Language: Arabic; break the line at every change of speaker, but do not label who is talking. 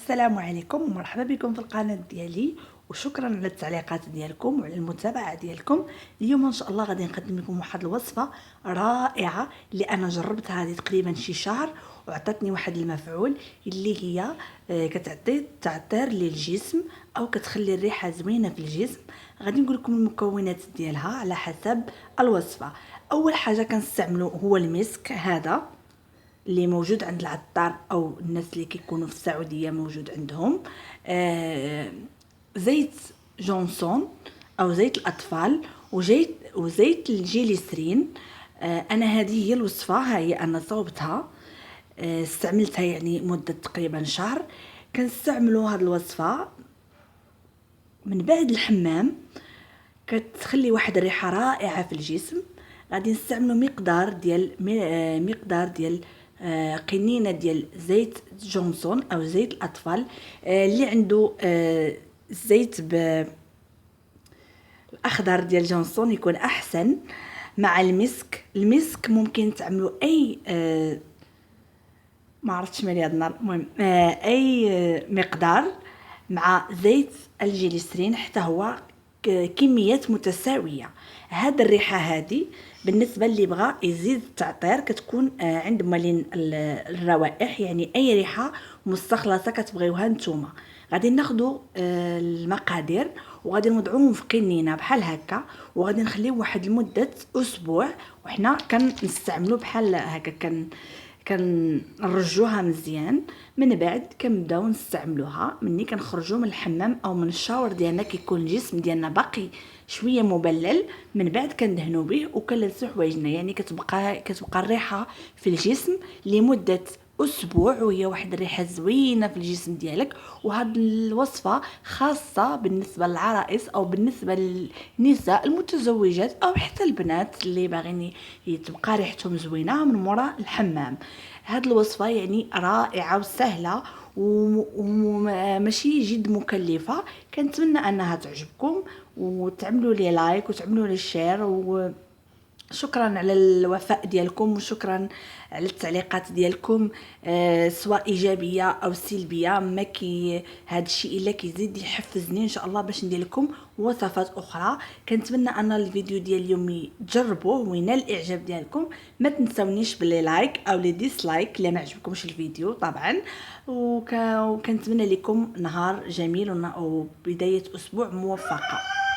السلام عليكم ومرحبا بكم في القناه ديالي، وشكرا على التعليقات ديالكم وعلى المتابعه ديالكم. اليوم ان شاء الله غادي نقدم لكم واحد الوصفه رائعه اللي انا جربتها هذه تقريبا شي شهر وعطاتني واحد المفعول اللي هي كتعطي تعطير للجسم او كتخلي الريحه زوينه في الجسم. غادي نقول لكم المكونات ديالها على حسب الوصفه. اول حاجه كنستعملو هو المسك، هذا اللي موجود عند العطار او الناس اللي كيكونوا في السعوديه موجود عندهم. زيت جونسون او زيت الاطفال وزيت الجيليسرين. انا هذه هي الوصفه، ها هي انا صوبتها، استعملتها يعني مده تقريبا شهر. كنستعملوا هذه الوصفه من بعد الحمام، كتخلي واحد الريحه رائعه في الجسم. غادي نستعملوا مقدار ديال قنينه ديال زيت جونسون او زيت الاطفال. اللي عنده الزيت الاخضر ديال جونسون يكون احسن. مع المسك ممكن تعملوا اي ما عرفتش مالي هاد النهار، المهم اي مقدار مع زيت الجليسرين حتى هو كميات متساويه. هاد الريحه هذه بالنسبه اللي بغى يزيد التعطير كتكون عند مالين الروائح، يعني اي ريحه مستخلصه كتبغيوها نتوما. غادي ناخذوا المقادير وغادي نوضعوهم في قنينه بحال هكا، وغادي نخليو واحد لمده اسبوع وحنا كنستعملوا بحال هكا. كنرجوها مزيان، من بعد كنبداو نستعملوها ملي كنخرجوا من الحمام او من الشاور ديالنا، كيكون الجسم ديالنا باقي شويه مبلل. من بعد كندهنوا به وكنلبسوا حوايجنا، يعني كتبقى الريحه في الجسم لمده اسبوع، وهي واحد الريحه زوينه في الجسم ديالك. وهاد الوصفه خاصه بالنسبه للعرائس او بالنسبه للنساء المتزوجات او حتى البنات اللي باغيين تبقى ريحتهم زوينه من موراء الحمام. هاد الوصفه يعني رائعه وسهله وماشي جد مكلفه. كنتمنى انها تعجبكم وتعملوا لي لايك وتعملوا لي شير، شكرا على الوفاء ديالكم وشكرا على التعليقات ديالكم، سواء ايجابيه او سلبيه. ما كي هذا الشيء الا كيزيد يحفزني ان شاء الله باش ندير لكم وصفات اخرى. كنتمنى ان الفيديو ديال اليوم تجربوه وينال الاعجاب ديالكم. ما تنسونيش باللي لايك او لي ديسلايك الا ما عجبكمش الفيديو طبعا. وكنتمنى لكم نهار جميل وبدايه اسبوع موفقه.